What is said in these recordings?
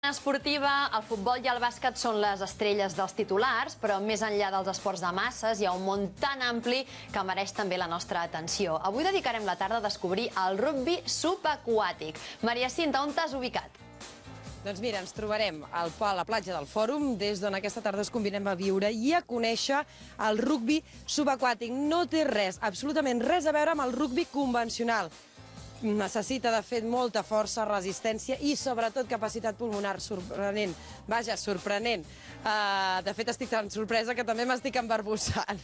Esportiva, el futbol i el bàsquet són les estrelles dels titulars, però més enllà dels esports de masses hi ha un món tan ampli que mereix també la nostra atenció. Avui dedicarem la tarda a descobrir el rugbi subaquàtic. Maria Cinta, on t'has ubicat? Doncs mira, ens trobarem a la platja del Fòrum, des d'on aquesta tarda us convidem a viure i a conèixer el rugbi subaquàtic. No té res, absolutament res a veure amb el rugbi convencional. Necessita, de fet, molta força, resistència i, sobretot, capacitat pulmonar sorprenent. Vaja, sorprenent. De fet, estic tan sorpresa que també m'estic embarbussant.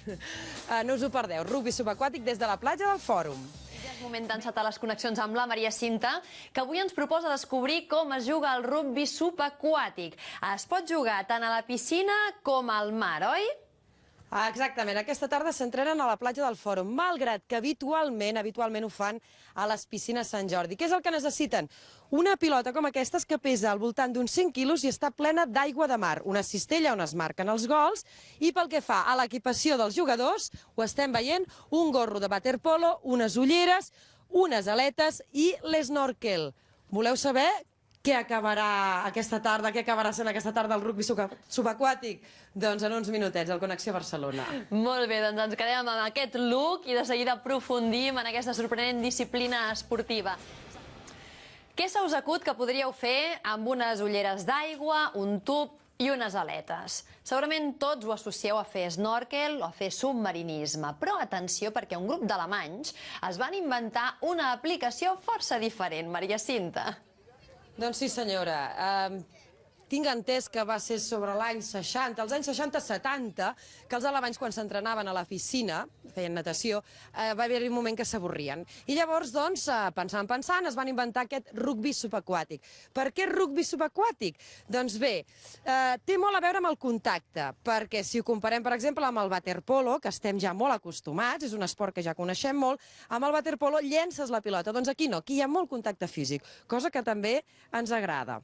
No us ho perdeu, rugbi subaquàtic des de la platja del Fòrum. Ja és moment d'encetar les connexions amb la Maria Cinta, que avui ens proposa descobrir com es juga el rugbi subaquàtic. Es pot jugar tant a la piscina com al mar, oi? Exactament, aquesta tarda s'entrenen a la platja del Fòrum, malgrat que habitualment ho fan a les piscines Sant Jordi. Què és el que necessiten? Una pilota com aquestes que pesa al voltant d'uns 5 quilos i està plena d'aigua de mar, una cistella on es marquen els gols i pel que fa a l'equipació dels jugadors, ho estem veient, un gorro de waterpolo, unes ulleres, unes aletes i l'snorkel. Voleu saber què acabarà sent aquesta tarda el rugbi subaquàtic? Doncs en uns minutets, al Connexió Barcelona. Molt bé, doncs ens quedem amb aquest look i de seguida aprofundim en aquesta sorprenent disciplina esportiva. Què se us acut que podríeu fer amb unes ulleres d'aigua, un tub i unes aletes? Segurament tots ho associeu a fer snorkel o a fer submarinisme, però atenció perquè un grup d'alemanys es van inventar una aplicació força diferent, Maria Cinta. Doncs sí, senyora. Tinc entès que va ser sobre l'any 60, els anys 60-70, que els alemanys, quan s'entrenaven a la piscina, feien natació, va haver-hi un moment que s'avorrien. I llavors, doncs, pensant, es van inventar aquest rugbi subaquàtic. Per què rugbi subaquàtic? Doncs bé, té molt a veure amb el contacte, perquè si ho comparem, per exemple, amb el waterpolo, que estem ja molt acostumats, és un esport que ja coneixem molt, amb el waterpolo llences la pilota. Doncs aquí no, aquí hi ha molt contacte físic, cosa que també ens agrada.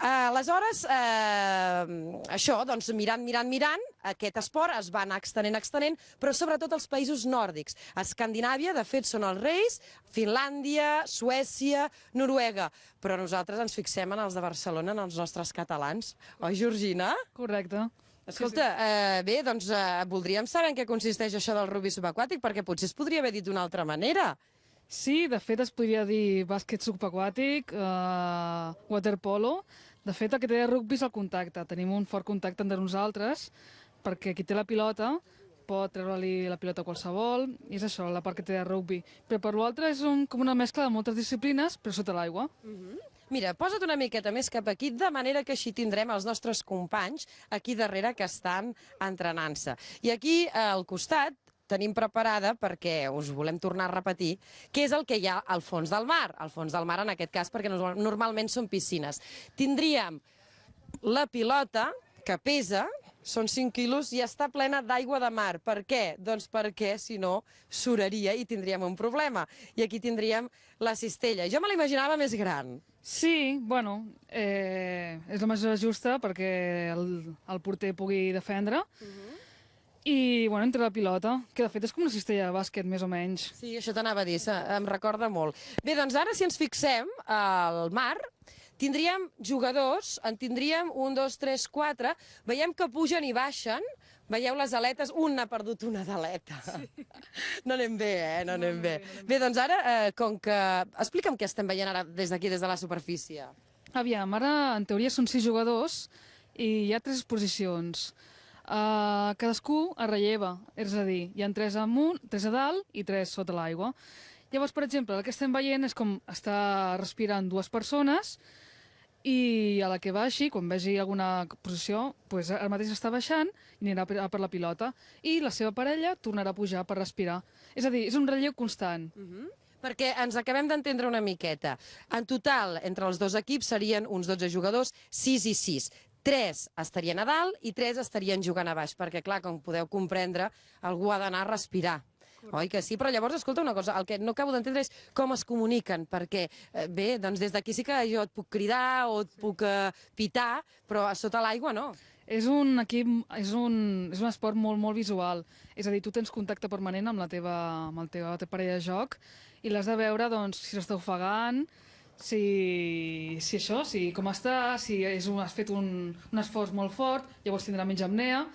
Aleshores, això, doncs mirant, aquest esport es va anar extenent, però sobretot als països nòrdics. A Escandinàvia, de fet, són els reis, Finlàndia, Suècia, Noruega. Però nosaltres ens fixem en els de Barcelona, en els nostres catalans. Oi, Georgina? Correcte. Escolta, bé, doncs voldríem saber en què consisteix això del rugbi subaquàtic, perquè potser es podria haver dit d'una altra manera. Sí, de fet es podria dir bàsquet subaquàtic, waterpolo. De fet, el que té de rugbi és el contacte. Tenim un fort contacte entre nosaltres, perquè qui té la pilota pot treure-li la pilota a qualsevol, i és això, la part que té de rugbi. Però per l'altre és com una mescla de moltes disciplines, però sota l'aigua. Mira, posa't una miqueta més cap aquí, de manera que així tindrem els nostres companys aquí darrere que estan entrenant-se. I aquí, al costat, tenim preparada, perquè us volem tornar a repetir, què és el que hi ha al fons del mar. Al fons del mar, en aquest cas, perquè normalment són piscines. Tindríem la pilota, que pesa, són 5 quilos, i està plena d'aigua de mar. Per què? Doncs perquè, si no, suraria i tindríem un problema. I aquí tindríem la cistella. Jo me l'imaginava més gran. Sí, bueno, és la mesura justa perquè el porter pugui defendre. I, bueno, entre la pilota, que de fet és com una cistella de bàsquet, més o menys. Sí, això t'anava a dir, em recorda molt. Bé, doncs ara, si ens fixem al mar, tindríem jugadors, en tindríem 1, 2, 3, 4, veiem que pugen i baixen, veieu les aletes, un n'ha perdut una d'aleta. No anem bé, no anem bé. Bé, doncs ara, com que... Explica'm què estem veient ara des d'aquí, des de la superfície. Aviam, ara en teoria són 6 jugadors i hi ha 3 posicions. Cadascú es relleva, és a dir, hi ha 3 amunt, 3 a dalt i 3 sota l'aigua. Llavors, per exemple, el que estem veient és com està respirant 2 persones i a la que baixi, quan vegi alguna posició, doncs ara mateix està baixant i anirà per la pilota i la seva parella tornarà a pujar per respirar. És a dir, és un relleu constant. Perquè ens acabem d'entendre una miqueta. En total, entre els dos equips serien uns 12 jugadors, 6 i 6. 3 estarien a dalt i 3 estarien jugant a baix, perquè, clar, com podeu comprendre, algú ha d'anar a respirar. Oi que sí? Però llavors, escolta una cosa, el que no acabo d'entendre és com es comuniquen, perquè, bé, doncs des d'aquí sí que jo et puc cridar o et puc pitar, però a sota l'aigua no. És un esport molt visual. És a dir, tu tens contacte permanent amb la teva parella de joc i l'has de veure, doncs, si s'està ofegant, si com està, si has fet un esforç molt fort, llavors tindrà menys apnea,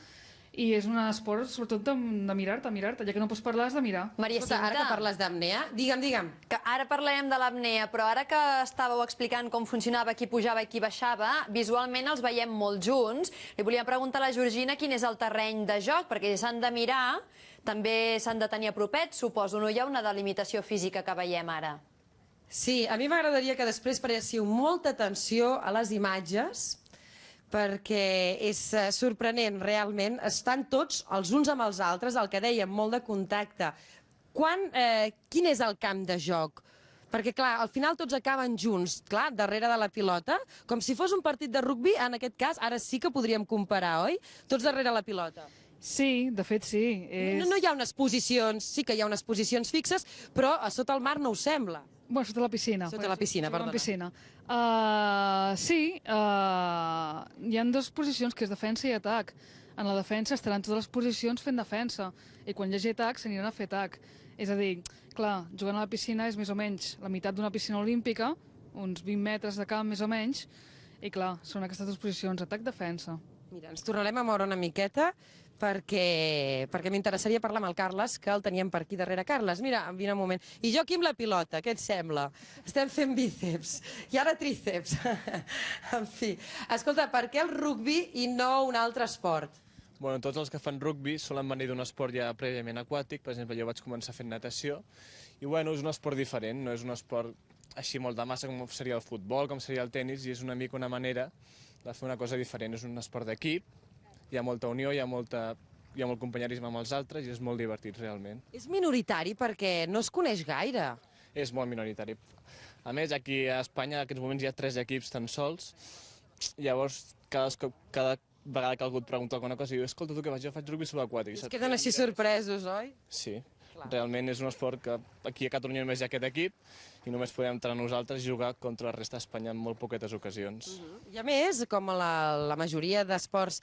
i és un esport, sobretot, de mirar-te, ja que no pots parlar, has de mirar. Maria Escolta, ara que Cinta, parles d'apnea, digue'm. que ara parlarem de l'apnea, però ara que estàveu explicant com funcionava, qui pujava i qui baixava, visualment els veiem molt junts. Li volia preguntar a la Georgina quin és el terreny de joc, perquè si s'han de mirar, també s'han de tenir a propet, suposo, no hi ha una delimitació física que veiem ara. Sí, a mi m'agradaria que després prestéssiu molta atenció a les imatges, perquè és sorprenent, realment. Estan tots els uns amb els altres, el que dèiem, molt de contacte. Quin és el camp de joc? Perquè, clar, al final tots acaben junts, clar, darrere de la pilota, com si fos un partit de rugbi, en aquest cas, ara sí que podríem comparar, oi? Tots darrere la pilota. Sí, de fet sí. No hi ha unes posicions, sí que hi ha unes posicions fixes, però a sota el mar no ho sembla. Bueno, sota la piscina. Sota la piscina, Sota la perdona. piscina. Hi ha dues posicions, que és defensa i atac. En la defensa estaran totes les posicions fent defensa, i quan hi hagi atac s'aniran a fer atac. És a dir, clar, jugant a la piscina és més o menys la meitat d'una piscina olímpica, uns 20 metres de camp més o menys, i clar, són aquestes dues posicions, atac-defensa. Mira, ens tornarem a moure una miqueta perquè m'interessaria parlar amb el Carles, que el teníem per aquí darrere. Carles, mira, vine un moment. I jo aquí amb la pilota, què et sembla? Estem fent bíceps i ara tríceps. En fi. Escolta, per què el rugbi i no un altre esport? Bueno, tots els que fan rugbi solen venir d'un esport ja prèviament aquàtic. Per exemple, jo vaig començar fent natació i bueno, és un esport diferent, no és un esport així molt de massa com seria el futbol, com seria el tennis, i és una mica una manera de fer una cosa diferent. És un esport d'equip, hi ha molta unió, hi ha molt companyerisme amb els altres i és molt divertit realment. És minoritari perquè no es coneix gaire. És molt minoritari. A més, aquí a Espanya en aquests moments hi ha 3 equips tan sols, llavors cada vegada que algú et pregunta alguna cosa diu escolta, tu què fas? Jo faig rugbi subaquàtic. Es queden així sorpresos, oi? Sí, realment és un esport que aquí a Catalunya només hi ha aquest equip i només podem entrar nosaltres i jugar contra la resta d'Espanya en molt poquetes ocasions. I a més, com la majoria d'esports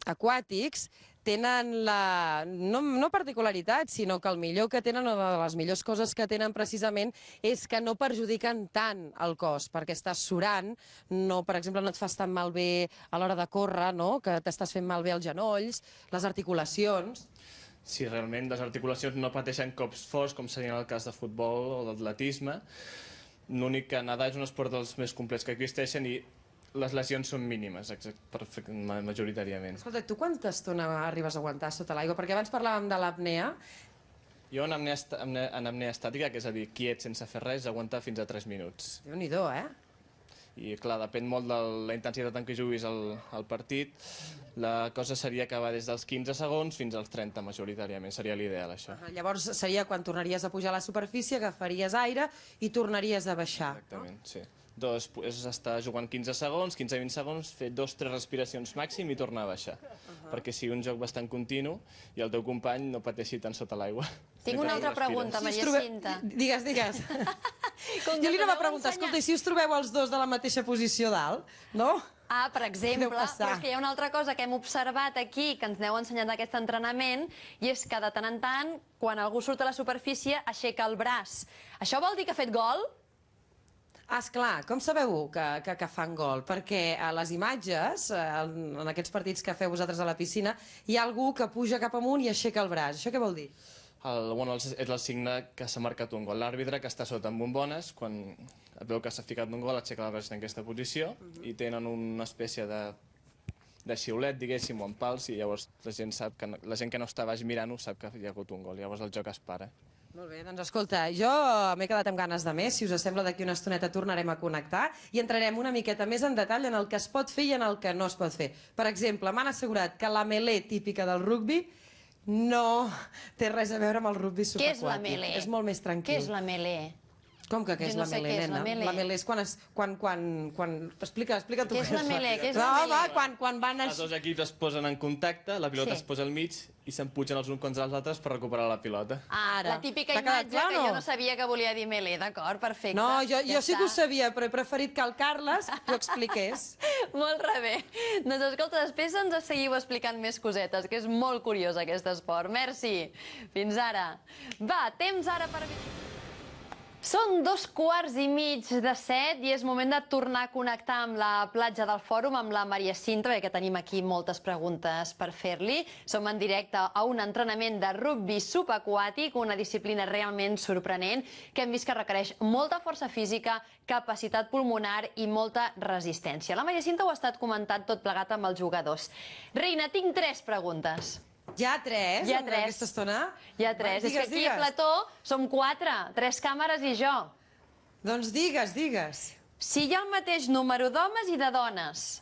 aquàtics, tenen no particularitat, sinó que el millor que tenen, o de les millors coses que tenen precisament, és que no perjudiquen tant el cos, perquè estàs surant, per exemple, no et fas tan malbé a l'hora de córrer, no? Que t'estàs fent malbé els genolls, les articulacions. Sí, realment les articulacions no pateixen cops forts, com seria en el cas de futbol o d'atletisme. L'únic que nedar és un esport dels més complets que existeixen i les lesions són mínimes, majoritàriament. Escolta, tu quanta estona arribes a aguantar sota l'aigua? Perquè abans parlàvem de l'apnea. Jo en apnea estàtica, que és a dir, quiet sense fer res, aguanta fins a 3 minuts. Déu-n'hi-do, eh? I clar, depèn molt de la intensitat en què juguis el partit. La cosa seria acabar des dels 15 segons fins als 30, majoritàriament. Seria l'ideal, això. Llavors seria quan tornaries a pujar a la superfície, agafaries aire i tornaries a baixar. Exactament, sí. És estar jugant 15 segons, 15-20 segons, fer 2-3 respiracions màxim i tornar a baixar. Perquè sigui un joc bastant continu i el teu company no pateixi tant sota l'aigua. Tinc una altra pregunta, Maria Cinta. Digues. Jo li anava a preguntar, escolta, i si us trobeu els dos de la mateixa posició dalt, no? Ah, per exemple, Deu passar. però és que hi ha una altra cosa que hem observat aquí, que ens aneu ensenyant d'aquest entrenament, i és que de tant en tant, quan algú surt a la superfície, aixeca el braç. Això vol dir que ha fet gol? Esclar, com sabeu que fan gol? Perquè a les imatges, en aquests partits que feu vosaltres a la piscina, hi ha algú que puja cap amunt i aixeca el braç. Això què vol dir? És el signe que s'ha marcat un gol. L'àrbitre, que està sota amb bombones, quan veu que s'ha ficat un gol, aixeca el braç en aquesta posició i tenen una espècie de xiulet, diguéssim, o en pals, i llavors la gent que no està baix mirant-ho sap que hi ha hagut un gol. Llavors el joc es para. Molt bé, doncs escolta, jo m'he quedat amb ganes de més. Si us sembla, d'aquí una estoneta tornarem a connectar i entrarem una miqueta més en detall en el que es pot fer i en el que no es pot fer. Per exemple, m'han assegurat que la melé típica del rugbi no té res a veure amb el rugbi subaquàtic. Què és la melé? És molt més tranquil. Què és la melé? Com que què és Jo no la sé melé, què és la nena? melé. La melé és quan... Explica tu Què és la melé? Què és la No, melé? va, quan van... Els dos equips es posen en contacte, la pilota Sí. es posa al mig i s'empugen els uns contra els altres per recuperar la pilota. Ah, Ara. la típica T'ha quedat imatge clar, que no? jo no sabia que volia dir melé, d'acord, perfecte. No, jo Ja sí que ho està. sabia, però he preferit que el Carles t'ho expliqués. Molt rebé. Doncs escolta, després ens seguiu explicant més cosetes, que és molt curiós aquest esport. Merci. Fins ara. Va, temps ara per... Són 2:15 i és moment de tornar a connectar amb la platja del Fòrum, amb la Maria Cinta, que tenim aquí moltes preguntes per fer-li. Som en directe a un entrenament de rugbi subaquàtic, una disciplina realment sorprenent, que hem vist que requereix molta força física, capacitat pulmonar i molta resistència. La Maria Cinta ho ha estat comentant tot plegat amb els jugadors. Reina, tinc 3 preguntes. Ja 3, Ja en 3. aquesta estona? Ja 3. És que aquí Digues. a plató som 4, 3 càmeres i jo. Doncs digues. Si hi ha el mateix número d'homes i de dones...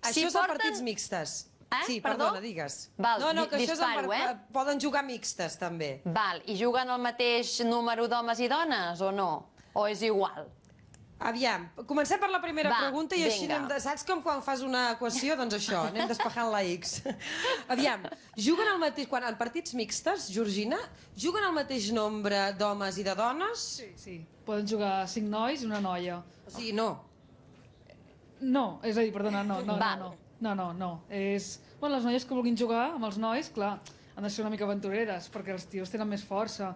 Això és a partits mixtes. Sí, Perdó? perdona, digues. Val, No, que això és disparo, poden jugar mixtes, també. Val, i juguen el mateix número d'homes i dones, o no? O és igual? Aviam, comencem per la primera Va, pregunta i així vinga. anem... Saps com quan fas una equació? Doncs això, anem despejant la X. Aviam, juguen el mateix... Quan en partits mixtes, Georgina, juguen el mateix nombre d'homes i de dones? Sí, poden jugar 5 nois i una noia. O sigui, no. No, és a dir, perdona, no. Val. És... Bueno, les noies que vulguin jugar amb els nois, clar, han de ser una mica aventureres, perquè els tios tenen més força.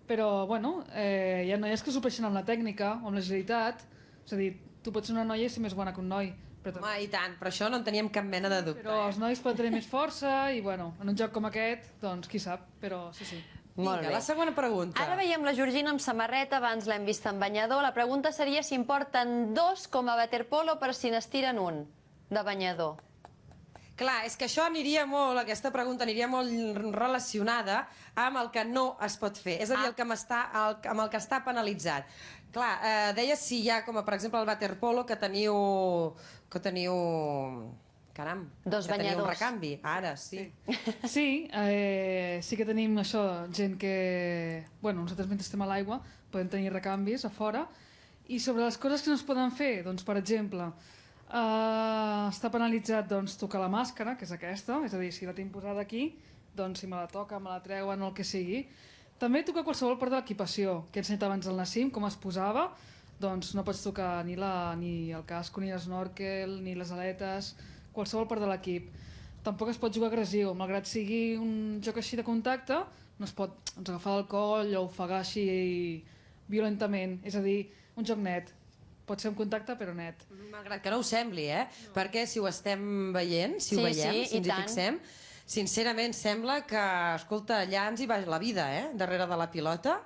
Però, bueno, hi ha noies que s'opreixen amb la tècnica, amb l'agilitat. És a dir, tu pots ser una noia i ser més bona que un noi. Però, Home, i tant, però això no en teníem cap mena de dubte. però els nois poden tenir més força i, bueno, en un joc com aquest, doncs, qui sap, però sí. Molt Vinga, bé. la segona pregunta. Ara veiem la Georgina amb samarreta, abans l'hem vist en banyador. La pregunta seria si en porten 2 com a waterpolo per si n'estiren un de banyador. Clar, és que això aniria molt, aquesta pregunta aniria molt relacionada amb el que no es pot fer, és a dir, amb el que està penalitzat. Clar, deia si hi ha, com per exemple el waterpolo, que teniu... Caram, Dos que teniu un banyadors. recanvi. Ara, sí. Sí, sí que tenim això, gent que... Bueno, nosaltres mentre estem a l'aigua podem tenir recanvis a fora. I sobre les coses que no es poden fer, doncs, per exemple, està penalitzat doncs, tocar la màscara, que és aquesta, és a dir, si la tinc posada aquí, doncs si me la toca, me la treuen o el que sigui. També tocar qualsevol part de l'equipació, que ens abans el Nassim, com es posava, doncs no pots tocar ni el casco, ni l'esnorkel, ni les aletes, qualsevol part de l'equip. Tampoc es pot jugar agressiu, malgrat sigui un joc així de contacte, no es pot agafar del coll o ofegar així violentament, és a dir, un joc net. Pot ser un contacte, però net. Malgrat que no ho sembli, perquè si ho estem veient, si ho Sí, veiem, sí, si ens i hi tant. fixem, sincerament sembla que, escolta, allà ens hi va la vida, darrere de la pilota.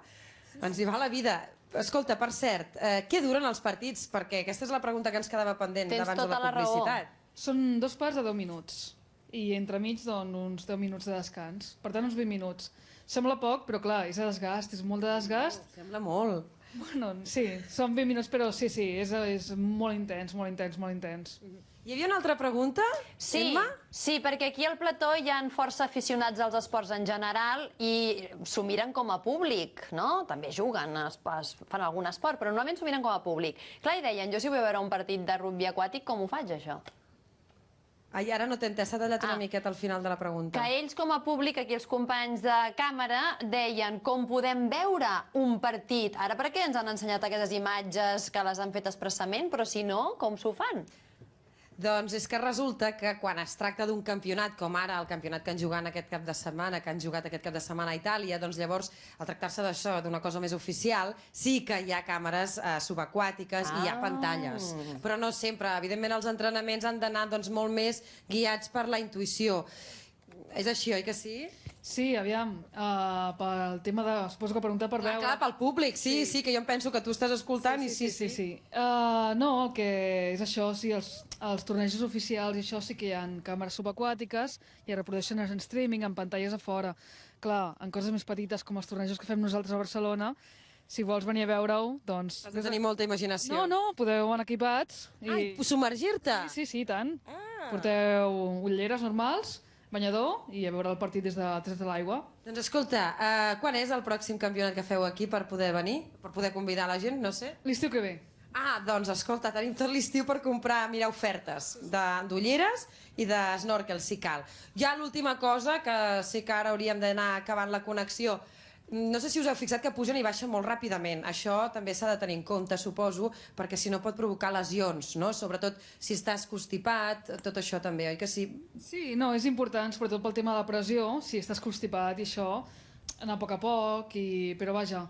Ens hi va la vida. Escolta, per cert, què duren els partits? Perquè aquesta és la pregunta que ens quedava pendent Tens abans de tota la la raó. publicitat. Són 2 parts de 10 minuts i entremig doncs, uns 10 minuts de descans. Per tant, uns 20 minuts. Sembla poc, però clar, és de desgast, és molt de desgast. Sembla molt. Bueno, sí, són 20 minuts, però sí, és molt intens, molt intens, molt intens. Hi havia una altra pregunta, Sí, Emma? sí, perquè aquí al plató hi ha força aficionats als esports en general i s'ho miren com a públic, no? També juguen, fan algun esport, però normalment s'ho miren com a públic. Clar, i deien, jo si vull veure un partit de rugbi aquàtic, com ho faig, això? Ai, ara no t'he entès, s'ha tallat una miqueta al final de la pregunta. Que ells, com a públic, aquí els companys de càmera, deien com podem veure un partit. Ara per què ens han ensenyat aquestes imatges que les han fet expressament, però si no, com s'ho fan? Doncs és que resulta que quan es tracta d'un campionat, com ara el campionat que han jugat aquest cap de setmana, que han jugat aquest cap de setmana a Itàlia, doncs llavors, al tractar-se d'això, d'una cosa més oficial, sí que hi ha càmeres subaquàtiques i hi ha pantalles. Però no sempre. Evidentment, els entrenaments han d'anar doncs, molt més guiats per la intuïció. És així, oi que sí? Sí, aviam, pel tema de... Suposo que preguntar per veure... Clar, pel públic, sí, que jo em penso que tu estàs escoltant i Sí. No, el que és això, sí, els tornejos oficials i això sí que hi ha càmeres subaquàtiques i es reprodueixen en streaming, en pantalles a fora. Clar, en coses més petites com els tornejos que fem nosaltres a Barcelona, si vols venir a veure-ho, doncs... Has de tenir molta imaginació. No, podeu anar equipats. Ai, submergir-te? Sí, i tant. Porteu ulleres normals, banyador i a veure el partit des de l'aigua. Doncs escolta, quan és el pròxim campionat que feu aquí per poder venir? Per poder convidar la gent, no sé? L'estiu que ve. Doncs escolta, tenim tot l'estiu per comprar, mirar ofertes d'ulleres i de snorkel, si cal. Ja l'última cosa, que sé que ara hauríem d'anar acabant la connexió, no sé si us heu fixat que pugen i baixen molt ràpidament. Això també s'ha de tenir en compte, suposo, perquè si no pot provocar lesions, no? Sobretot si estàs constipat, tot això també, oi que sí? Sí, no, és important, sobretot pel tema de la pressió, si estàs constipat i això, anar a poc, però vaja,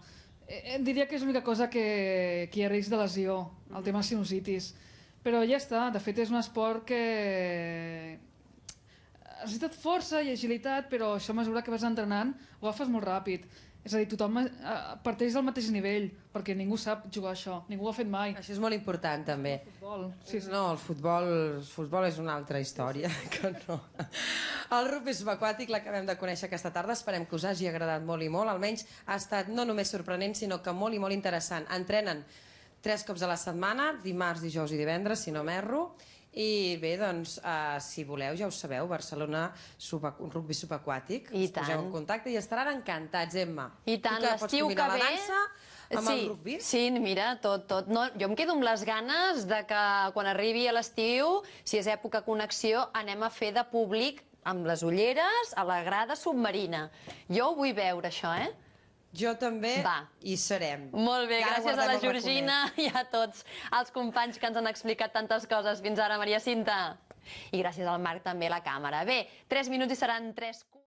Diria que és l'única cosa que hi ha risc de lesió, el tema sinusitis. Però ja està, de fet és un esport que has necessitat força i agilitat, però això a mesura que vas entrenant ho agafes molt ràpid. És a dir, tothom parteix del mateix nivell, perquè ningú sap jugar a això, ningú ho ha fet mai. Això és molt important, també. Futbol. Sí, sí. No, el futbol és una altra història, que no. El rugby subaquàtic l'acabem de conèixer aquesta tarda, esperem que us hagi agradat molt i molt, almenys ha estat no només sorprenent, sinó que molt i molt interessant. Entrenen 3 cops a la setmana, dimarts, dijous i divendres, si no m'erro, i bé, doncs, si voleu, ja ho sabeu, Barcelona rugby subaquàtic. I us poseu en tant. contacte i estaran encantats, Emma. I tant, Tu que pots l'estiu que combinar ve... la dansa amb el rugby? Sí, mira, tot. No, jo em quedo amb les ganes de que quan arribi a l'estiu, si és època connexió, anem a fer de públic amb les ulleres a la grada submarina. Jo ho vull veure, això, eh? Jo també Va. hi serem. Molt bé, I ara gràcies a la guardem el Georgina i a tots els companys que ens han explicat tantes coses. Fins ara, Maria Cinta. I gràcies al Marc també a la càmera. Bé, 3 minuts i seran 3...